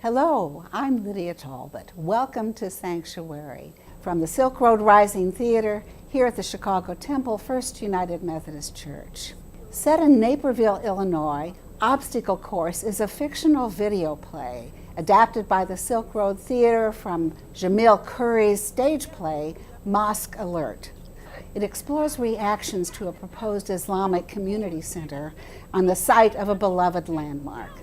Hello, I'm Lydia Talbot. Welcome to Sanctuary from the Silk Road Rising Theater here at the Chicago Temple First United Methodist Church. Set in Naperville, Illinois, Obstacle Course is a fictional video play adapted by the Silk Road Theater from Jamil Kourey's stage play, Mosque Alert. It explores reactions to a proposed Islamic community center on the site of a beloved landmark.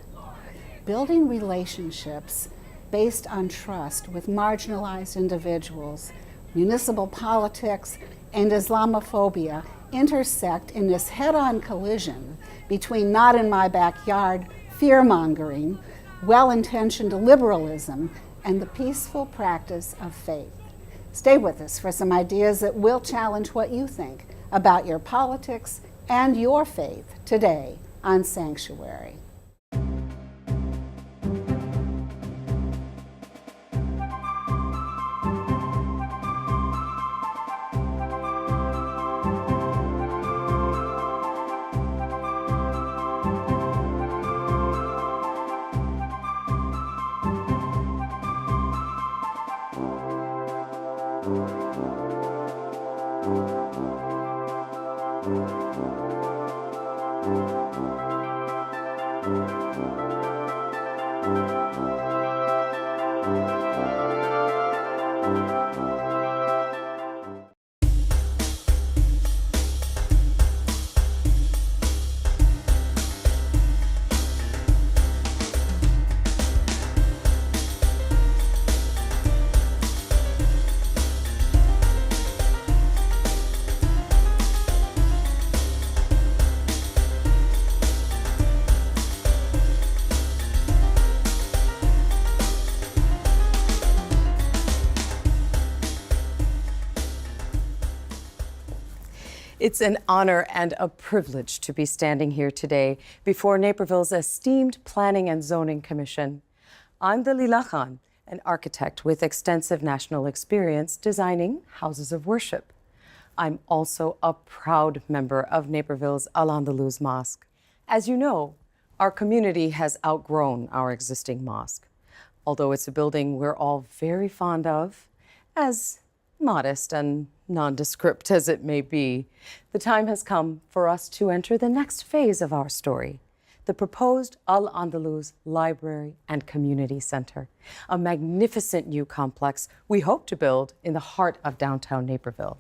Building relationships based on trust with marginalized individuals, municipal politics, and Islamophobia intersect in this head-on collision between not in my backyard fear-mongering, well-intentioned liberalism, and the peaceful practice of faith. Stay with us for some ideas that will challenge what you think about your politics and your faith today on Sanctuary. It's an honor and a privilege to be standing here today before Naperville's esteemed Planning and Zoning Commission. I'm Dalila Khan, an architect with extensive national experience designing houses of worship. I'm also a proud member of Naperville's Al-Andalus Mosque. As you know, our community has outgrown our existing mosque, although it's a building we're all very fond of, as modest and nondescript as it may be. The time has come for us to enter the next phase of our story, the proposed Al-Andalus Library and Community Center, a magnificent new complex we hope to build in the heart of downtown Naperville.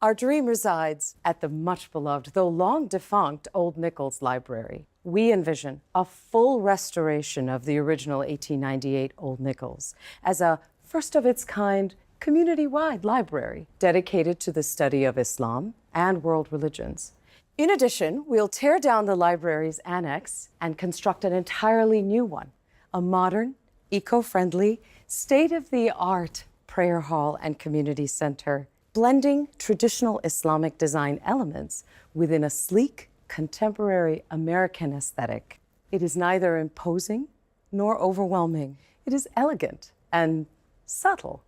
Our dream resides at the much-beloved, though long-defunct, Old Nichols Library. We envision a full restoration of the original 1898 Old Nichols as a first-of-its-kind community-wide library dedicated to the study of Islam and world religions. In addition, we'll tear down the library's annex and construct an entirely new one, a modern, eco-friendly, state-of-the-art prayer hall and community center, blending traditional Islamic design elements within a sleek, contemporary American aesthetic. It is neither imposing nor overwhelming. It is elegant and subtle.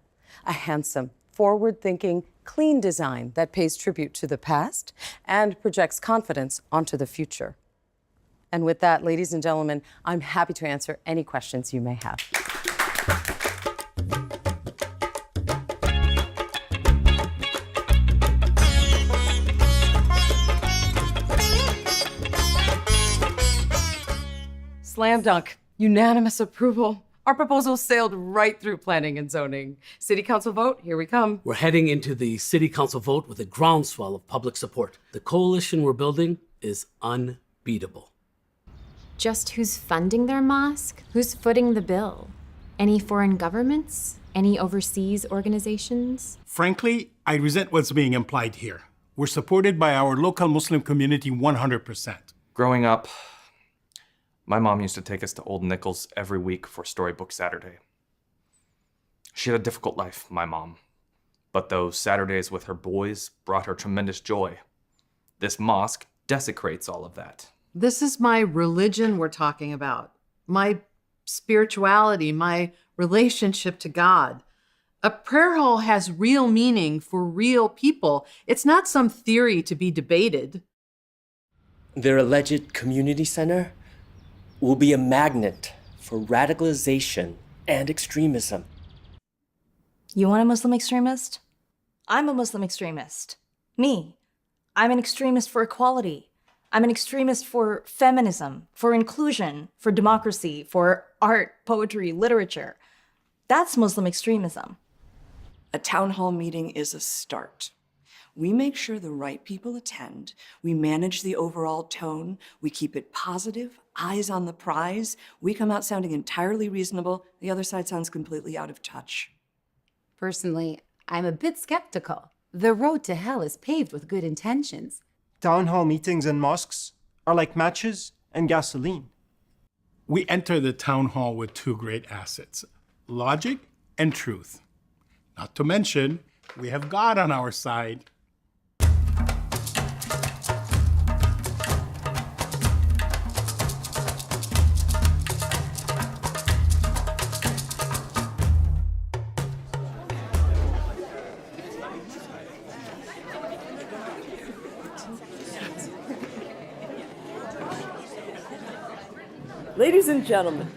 A handsome, forward-thinking, clean design that pays tribute to the past and projects confidence onto the future. And with that, ladies and gentlemen, I'm happy to answer any questions you may have. Slam dunk, unanimous approval. Our proposal sailed right through planning and zoning. City Council vote, here we come. We're heading into the City Council vote with a groundswell of public support. The coalition we're building is unbeatable. Just who's funding their mosque? Who's footing the bill? Any foreign governments? Any overseas organizations? Frankly, I resent what's being implied here. We're supported by our local Muslim community 100%. Growing up, my mom used to take us to Old Nichols every week for Storybook Saturday. She had a difficult life, my mom, but those Saturdays with her boys brought her tremendous joy. This mosque desecrates all of that. This is my religion we're talking about, my spirituality, my relationship to God. A prayer hall has real meaning for real people. It's not some theory to be debated. Their alleged community center will be a magnet for radicalization and extremism. You want a Muslim extremist? I'm a Muslim extremist. Me. I'm an extremist for equality. I'm an extremist for feminism, for inclusion, for democracy, for art, poetry, literature. That's Muslim extremism. A town hall meeting is a start. We make sure the right people attend, we manage the overall tone, we keep it positive, eyes on the prize, we come out sounding entirely reasonable, the other side sounds completely out of touch. Personally, I'm a bit skeptical. The road to hell is paved with good intentions. Town hall meetings in mosques are like matches and gasoline. We enter the town hall with two great assets, logic and truth. Not to mention, we have God on our side. Ladies and gentlemen,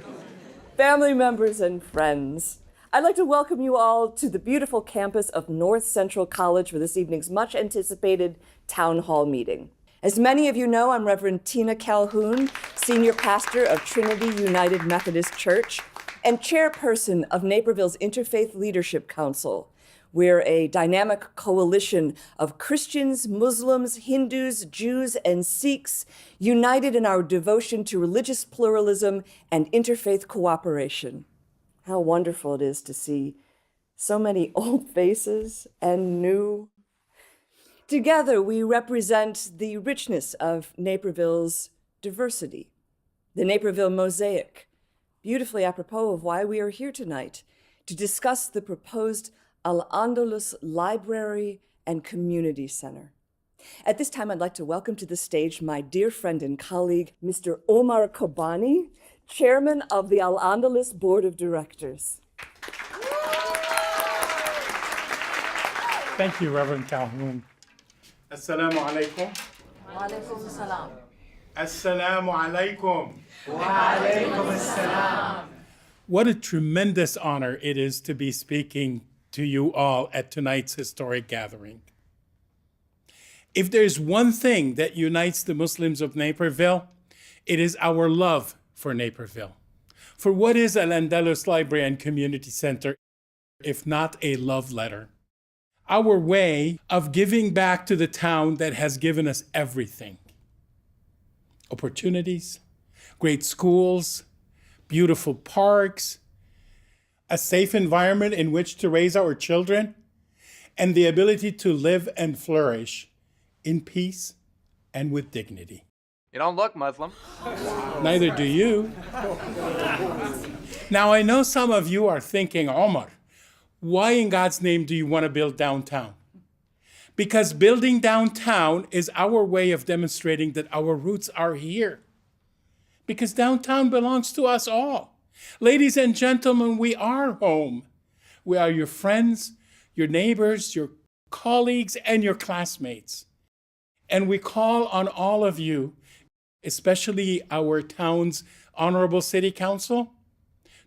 family members and friends, I'd like to welcome you all to the beautiful campus of North Central College for this evening's much anticipated town hall meeting. As many of you know, I'm Reverend Tina Calhoun, senior pastor of Trinity United Methodist Church and chairperson of Naperville's Interfaith Leadership Council. We're a dynamic coalition of Christians, Muslims, Hindus, Jews, and Sikhs united in our devotion to religious pluralism and interfaith cooperation. How wonderful it is to see so many old faces and new. Together, we represent the richness of Naperville's diversity, the Naperville mosaic, beautifully apropos of why we are here tonight, to discuss the proposed Al-Andalus Library and Community Center. At this time, I'd like to welcome to the stage my dear friend and colleague, Mr. Omar Kobani, chairman of the Al-Andalus Board of Directors. Thank you, Reverend Calhoun. Assalamu alaikum. Wa alaikum assalam. Assalamu alaikum. Wa alaikum assalam. What a tremendous honor it is to be speaking to you all at tonight's historic gathering. If there's one thing that unites the Muslims of Naperville, it is our love for Naperville. For what is Al-Andalus Library and Community Center if not a love letter? Our way of giving back to the town that has given us everything. Opportunities, great schools, beautiful parks, a safe environment in which to raise our children, and the ability to live and flourish in peace and with dignity. You don't look Muslim. Neither do you. Now, I know some of you are thinking, Omar, why in God's name do you want to build downtown? Because building downtown is our way of demonstrating that our roots are here. Because downtown belongs to us all. Ladies and gentlemen, we are home. We are your friends, your neighbors, your colleagues, and your classmates. And we call on all of you, especially our town's honorable city council,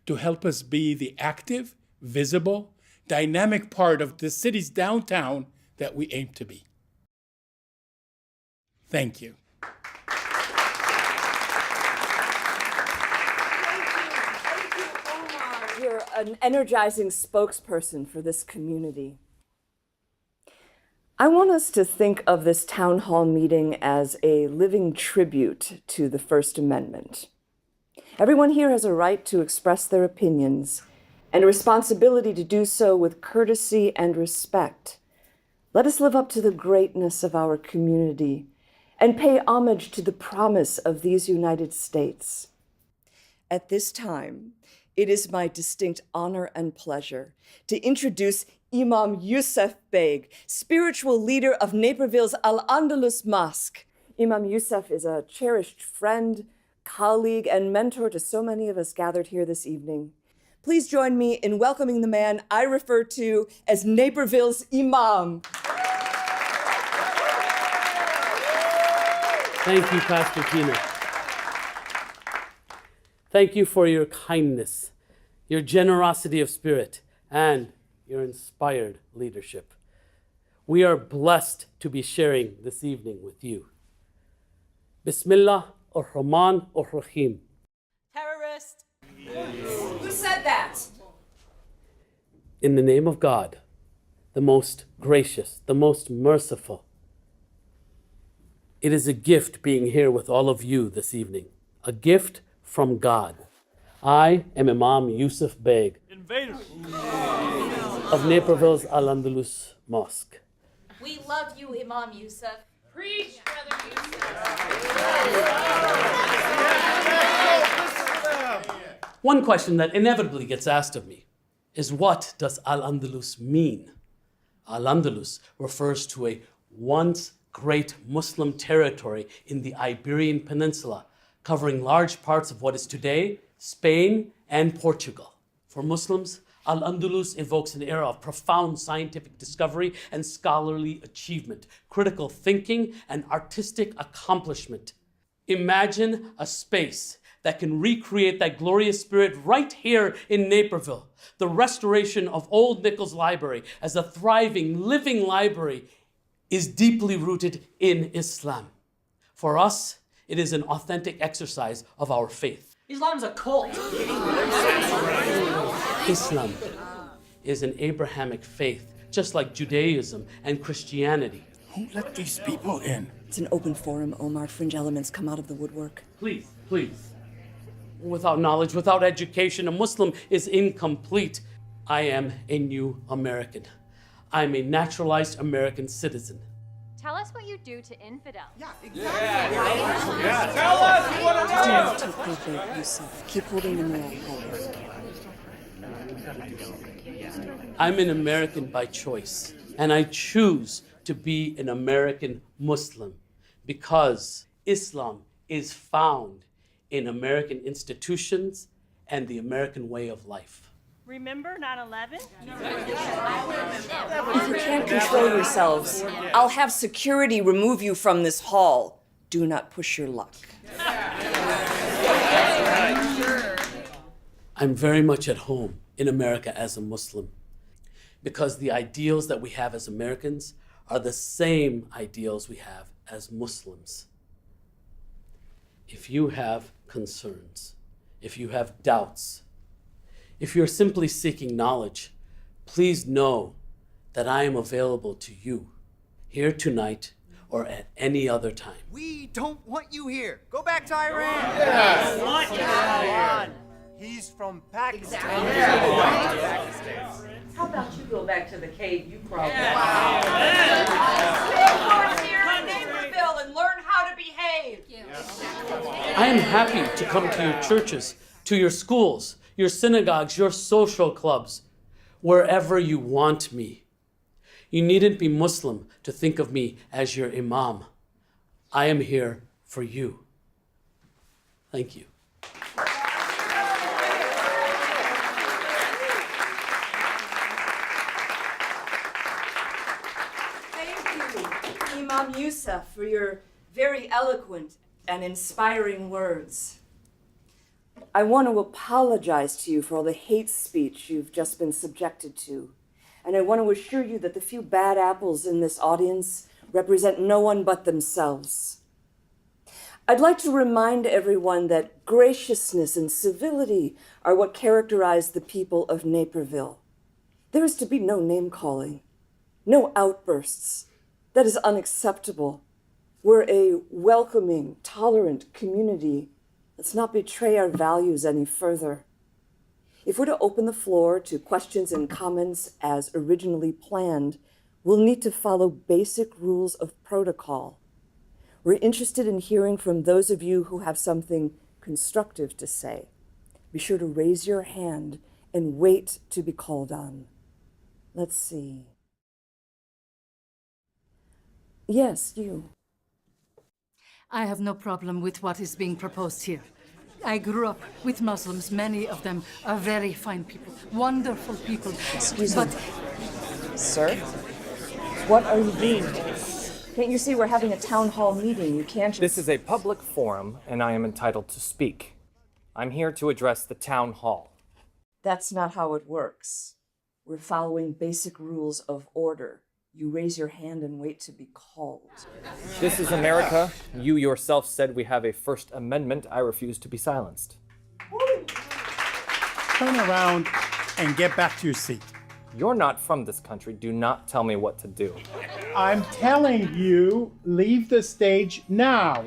to help us be the active, visible, dynamic part of the city's downtown that we aim to be. Thank you. You're an energizing spokesperson for this community. I want us to think of this town hall meeting as a living tribute to the First Amendment. Everyone here has a right to express their opinions and a responsibility to do so with courtesy and respect. Let us live up to the greatness of our community and pay homage to the promise of these United States. At this time, it is my distinct honor and pleasure to introduce Imam Youssef Beg, spiritual leader of Naperville's Al-Andalus Mosque. Imam Youssef is a cherished friend, colleague, and mentor to so many of us gathered here this evening. Please join me in welcoming the man I refer to as Naperville's Imam. Thank you, Pastor Tina. Thank you for your kindness, your generosity of spirit, and your inspired leadership. We are blessed to be sharing this evening with you. Bismillah ar-Rahman ar-Rahim. Terrorist! Who said that? In the name of God, the most gracious, the most merciful. It is a gift being here with all of you this evening, a gift from God. I am Imam Yusuf Beg of Naperville's Al-Andalus Mosque. We love you, Imam Yusuf. Preach, Brother Yusuf. One question that inevitably gets asked of me is, what does Al-Andalus mean? Al-Andalus refers to a once great Muslim territory in the Iberian Peninsula, covering large parts of what is today Spain and Portugal. For Muslims, Al-Andalus evokes an era of profound scientific discovery and scholarly achievement, critical thinking and artistic accomplishment. Imagine a space that can recreate that glorious spirit right here in Naperville. The restoration of Old Nichols Library as a thriving, living library is deeply rooted in Islam. For us, it is an authentic exercise of our faith. Islam's a cult. Islam is an Abrahamic faith, just like Judaism and Christianity. Who let these people in? It's an open forum, Omar. Fringe elements come out of the woodwork. Please, please. Without knowledge, without education, a Muslim is incomplete. I am a new American. I'm a naturalized American citizen. Tell us what you do to infidels. Yeah, tell us! We want to know! Do not take their bait, Yusuf. Keep holding the moral forward. I'm an American by choice, and I choose to be an American Muslim because Islam is found in American institutions and the American way of life. Remember 9/11? If you can't control yourselves, I'll have security remove you from this hall. Do not push your luck. I'm very much at home in America as a Muslim because the ideals that we have as Americans are the same ideals we have as Muslims. If you have concerns, if you have doubts, if you're simply seeking knowledge, please know that I am available to you here tonight or at any other time. We don't want you here. Go back to Iran. Yes. He's from Pakistan. How about you go back to the cave you crawled Stay here in Naperville and learn how to behave. I am happy to come to your churches, to your schools, your synagogues, your social clubs, wherever you want me. You needn't be Muslim to think of me as your imam. I am here for you. Thank you. Thank you, Imam Yusuf, for your very eloquent and inspiring words. I want to apologize to you for all the hate speech you've just been subjected to. And I want to assure you that the few bad apples in this audience represent no one but themselves. I'd like to remind everyone that graciousness and civility are what characterize the people of Naperville. There is to be no name-calling, no outbursts. That is unacceptable. We're a welcoming, tolerant community. Let's not betray our values any further. If we're to open the floor to questions and comments as originally planned, we'll need to follow basic rules of protocol. We're interested in hearing from those of you who have something constructive to say. Be sure to raise your hand and wait to be called on. Let's see. Yes, you. I have no problem with what is being proposed here. I grew up with Muslims. Many of them are very fine people, wonderful people. Excuse me. Sir? What are you doing? Can't you see we're having a town hall meeting? You can't just... This is a public forum, and I am entitled to speak. I'm here to address the town hall. That's not how it works. We're following basic rules of order. You raise your hand and wait to be called. This is America. You yourself said we have a First Amendment. I refuse to be silenced. Turn around and get back to your seat. You're not from this country. Do not tell me what to do. I'm telling you, leave the stage now.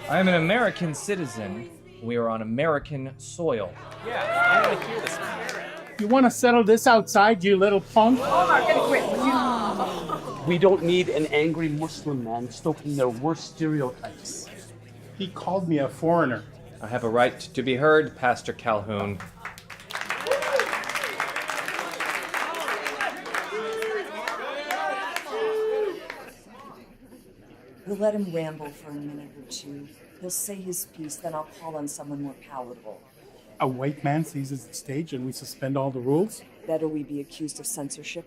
I am an American citizen. We are on American soil. Yeah, I want to hear this. You want to settle this outside, you little punk? We don't need an angry Muslim man stoking their worst stereotypes. He called me a foreigner. I have a right to be heard, Pastor Calhoun. We'll let him ramble for a minute or two. He'll say his piece, then I'll call on someone more palatable. A white man seizes the stage and we suspend all the rules? Better we be accused of censorship.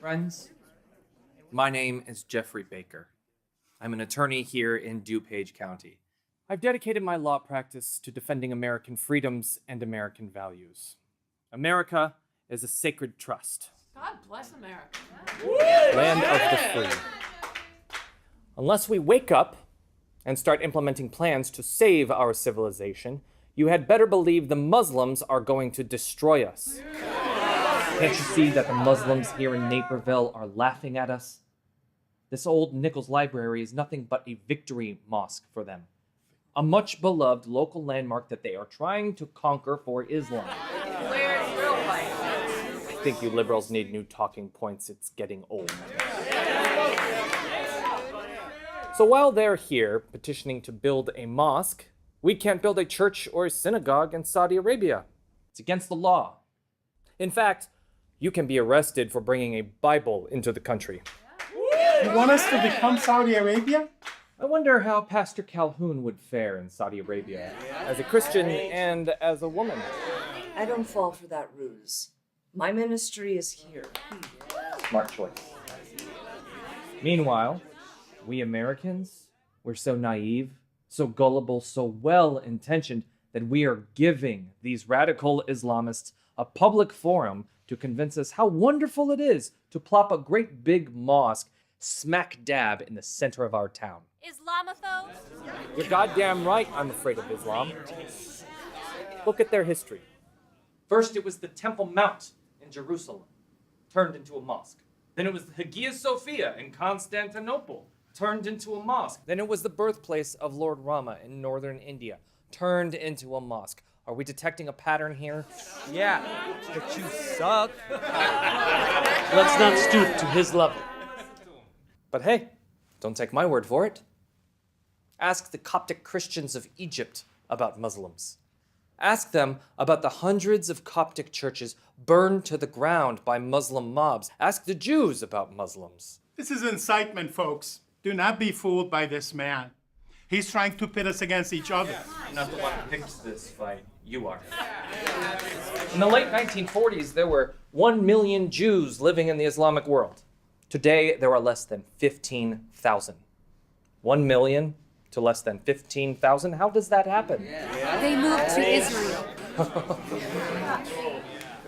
Friends, my name is Jeffrey Baker. I'm an attorney here in DuPage County. I've dedicated my law practice to defending American freedoms and American values. America is a sacred trust. God bless America. Land of the free. Unless we wake up and start implementing plans to save our civilization, you had better believe the Muslims are going to destroy us. Can't you see that the Muslims here in Naperville are laughing at us? This old Nichols Library is nothing but a victory mosque for them. A much beloved local landmark that they are trying to conquer for Islam. Where's real fight? I think you liberals need new talking points. It's getting old. So while they're here petitioning to build a mosque, we can't build a church or a synagogue in Saudi Arabia. It's against the law. In fact, you can be arrested for bringing a Bible into the country. You want us to become Saudi Arabia? I wonder how Pastor Calhoun would fare in Saudi Arabia as a Christian and as a woman. I don't fall for that ruse. My ministry is here. Smart choice. Meanwhile, we Americans, we're so naive, so gullible, so well-intentioned that we are giving these radical Islamists a public forum to convince us how wonderful it is to plop a great big mosque smack dab in the center of our town. Islamophobes? You're goddamn right I'm afraid of Islam. Look at their history. First, it was the Temple Mount in Jerusalem, turned into a mosque. Then it was the Hagia Sophia in Constantinople, turned into a mosque. Then it was the birthplace of Lord Rama in northern India, turned into a mosque. Are we detecting a pattern here? Yeah, but you suck. Let's not stoop to his level. But hey, don't take my word for it. Ask the Coptic Christians of Egypt about Muslims. Ask them about the hundreds of Coptic churches burned to the ground by Muslim mobs. Ask the Jews about Muslims. This is incitement, folks. Do not be fooled by this man. He's trying to pit us against each other. I'm not the one who picked this fight. You are. In the late 1940s, there were 1 million Jews living in the Islamic world. Today, there are less than 15,000. 1 million to less than 15,000? How does that happen? They moved to Israel.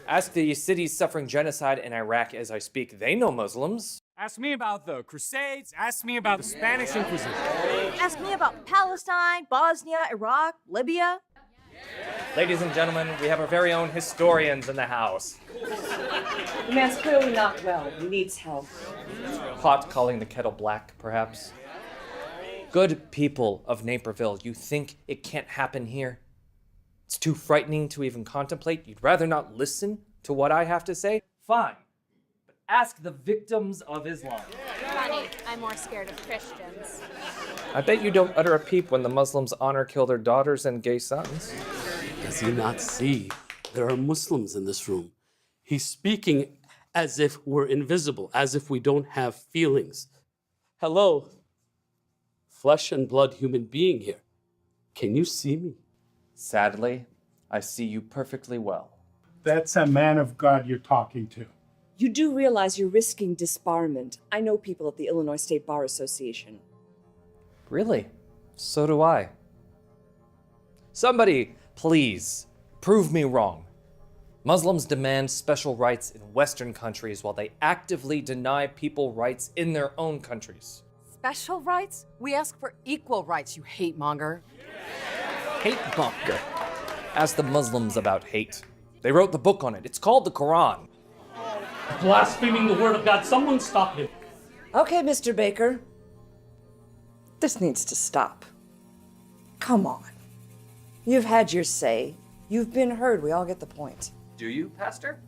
Ask the cities suffering genocide in Iraq as I speak. They know Muslims. Ask me about the Crusades. Ask me about the Spanish Inquisition. Ask me about Palestine, Bosnia, Iraq, Libya. Ladies and gentlemen, we have our very own historians in the house. The man's clearly not well. He needs help. Pot calling the kettle black, perhaps. Good people of Naperville, you think it can't happen here? It's too frightening to even contemplate. You'd rather not listen to what I have to say? Fine. But ask the victims of Islam. Funny, I'm more scared of Christians. I bet you don't utter a peep when the Muslims honor kill their daughters and gay sons. Does he not see? There are Muslims in this room. He's speaking as if we're invisible, as if we don't have feelings. Hello, flesh and blood human being here. Can you see me? Sadly, I see you perfectly well. That's a man of God you're talking to. You do realize you're risking disbarment. I know people at the Illinois State Bar Association. Really? So do I. Somebody, please, prove me wrong. Muslims demand special rights in Western countries while they actively deny people rights in their own countries. Special rights? We ask for equal rights, you hate monger. Hate monger. Ask the Muslims about hate. They wrote the book on it. It's called the Quran. Blaspheming the word of God. Someone stop him. Okay, Mr. Baker. This needs to stop. Come on. You've had your say. You've been heard. We all get the point. Do you, Pastor?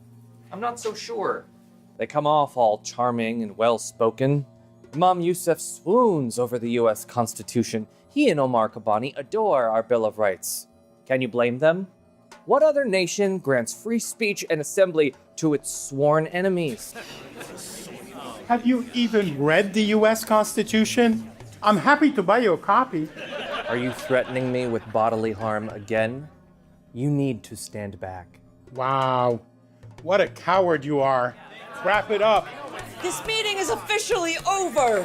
I'm not so sure. They come off all charming and well-spoken. Imam Yusuf swoons over the U.S. Constitution. He and Omar Kabani adore our Bill of Rights. Can you blame them? What other nation grants free speech and assembly to its sworn enemies? Have you even read the U.S. Constitution? I'm happy to buy you a copy. Are you threatening me with bodily harm again? You need to stand back. Wow, what a coward you are. Wrap it up. This meeting is officially over.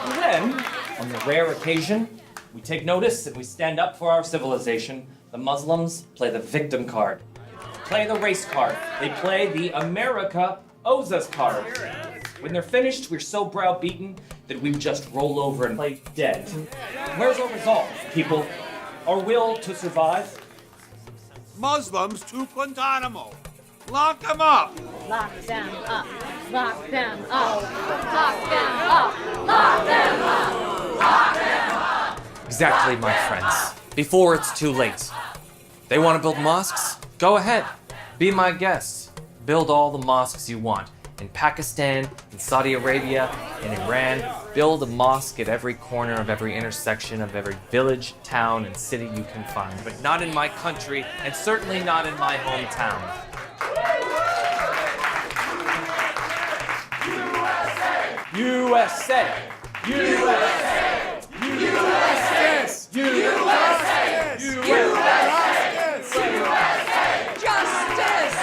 And then, on the rare occasion, we take notice and we stand up for our civilization. The Muslims play the victim card, play the race card. They play the America owes us card. When they're finished, we're so browbeaten that we just roll over and play dead. Where's our resolve, people? Our will to survive? Muslims to Guantanamo. Lock them up. Lock them up. Lock them up. Lock them up. Lock them up. Lock them up. Exactly, my friends. Before it's too late. They want to build mosques? Go ahead. Be my guests. Build all the mosques you want. In Pakistan, in Saudi Arabia, in Iran, build a mosque at every corner of every intersection of every village, town, and city you can find. But not in my country, and certainly not in my hometown. USA! USA! USA! USA! USA! USA! Justice!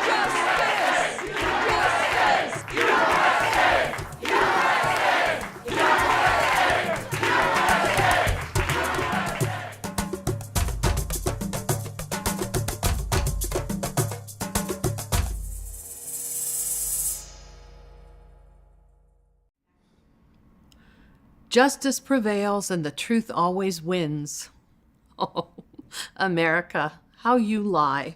Justice! Justice! USA! Justice prevails and the truth always wins. Oh, America, how you lie.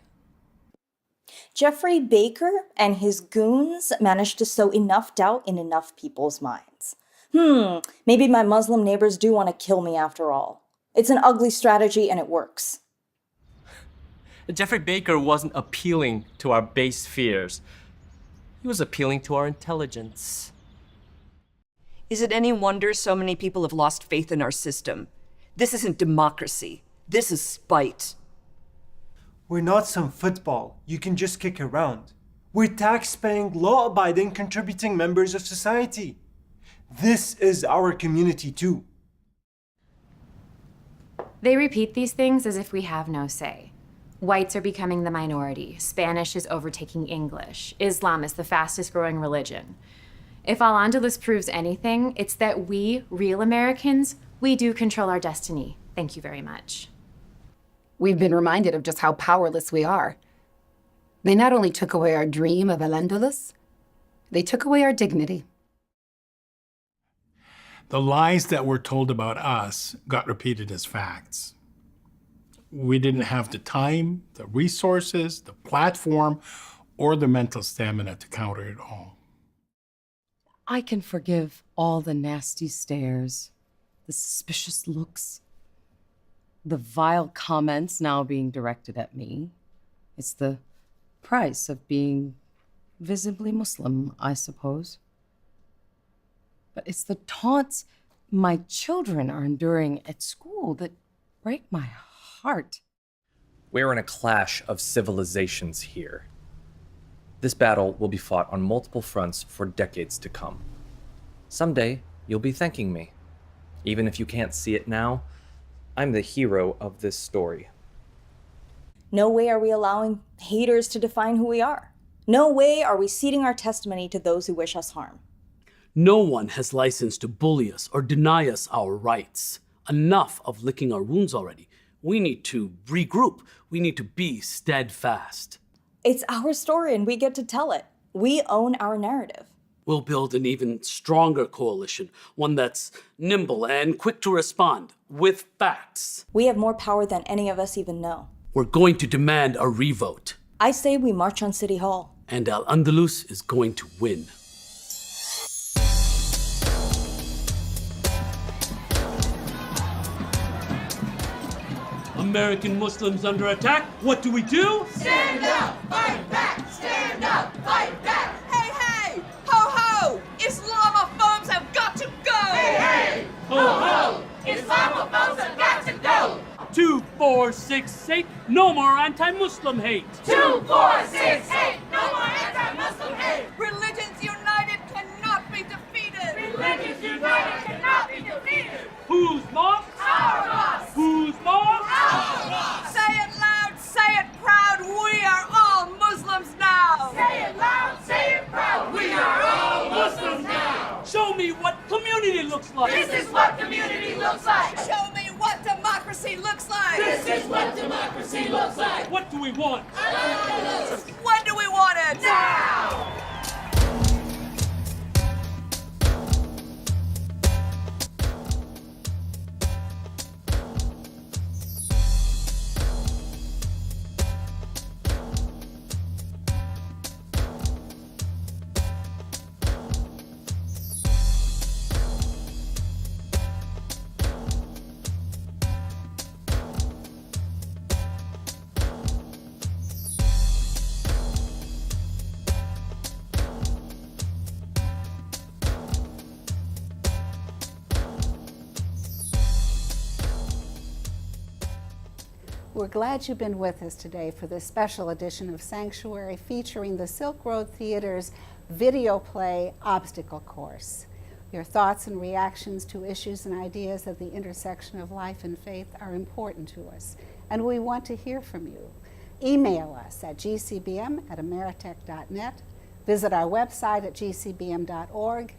Jeffrey Baker and his goons managed to sow enough doubt in enough people's minds. Maybe my Muslim neighbors do want to kill me after all. It's an ugly strategy and it works. Jeffrey Baker wasn't appealing to our base fears. He was appealing to our intelligence. Is it any wonder so many people have lost faith in our system? This isn't democracy. This is spite. We're not some football you can just kick around. We're tax-paying, law-abiding, contributing members of society. This is our community too. They repeat these things as if we have no say. Whites are becoming the minority. Spanish is overtaking English. Islam is the fastest growing religion. If Al-Andalus proves anything, it's that we, real Americans, we do control our destiny. Thank you very much. We've been reminded of just how powerless we are. They not only took away our dream of Al-Andalus, they took away our dignity. The lies that were told about us got repeated as facts. We didn't have the time, the resources, the platform, or the mental stamina to counter it all. I can forgive all the nasty stares, the suspicious looks, the vile comments now being directed at me. It's the price of being visibly Muslim, I suppose. But it's the taunts my children are enduring at school that break my heart. We're in a clash of civilizations here. This battle will be fought on multiple fronts for decades to come. Someday, you'll be thanking me. Even if you can't see it now, I'm the hero of this story. No way are we allowing haters to define who we are. No way are we ceding our testimony to those who wish us harm. No one has license to bully us or deny us our rights. Enough of licking our wounds already. We need to regroup. We need to be steadfast. It's our story and we get to tell it. We own our narrative. We'll build an even stronger coalition, one that's nimble and quick to respond with facts. We have more power than any of us even know. We're going to demand a revote. I say we march on City Hall. And Al-Andalus is going to win. American Muslims under attack. What do we do? Stand up, fight back! Stand up, fight back! Hey, hey! Ho, ho! Islamophobes have got to go! Hey, hey! Ho, ho! Islamophobes have got to go! 2468, no more anti-Muslim hate. 2468, no more anti-Muslim hate! Religions united cannot be defeated! Religions united cannot be defeated! Whose mosque? Our mosque! Whose mosque? Our mosque! Say it loud, say it proud, we are all Muslims now! Say it loud, say it proud, we are all Muslims now! Show me what community looks like. This is what community looks like! Show me what democracy looks like! This is what democracy looks like! What do we want? When do we want it? Now! We're glad you've been with us today for this special edition of Sanctuary featuring the Silk Road Theater's video play Obstacle Course. Your thoughts and reactions to issues and ideas at the intersection of life and faith are important to us, and we want to hear from you. Email us at gcbm@ameritech.net, visit our website at gcbm.org,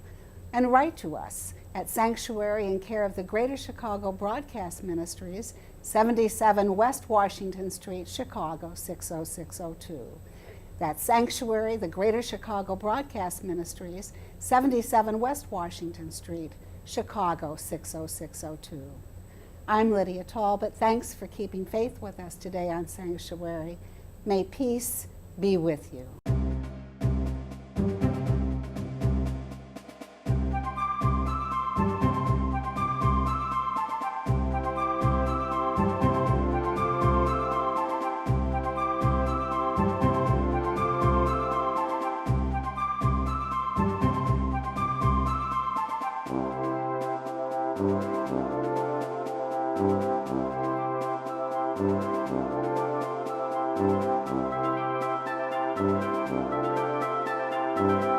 and write to us at Sanctuary in care of the Greater Chicago Broadcast Ministries, 77 West Washington Street, Chicago 60602. That's Sanctuary, the Greater Chicago Broadcast Ministries, 77 West Washington Street, Chicago 60602. I'm Lydia Talbot. Thanks for keeping faith with us today on Sanctuary. May peace be with you. Thank you.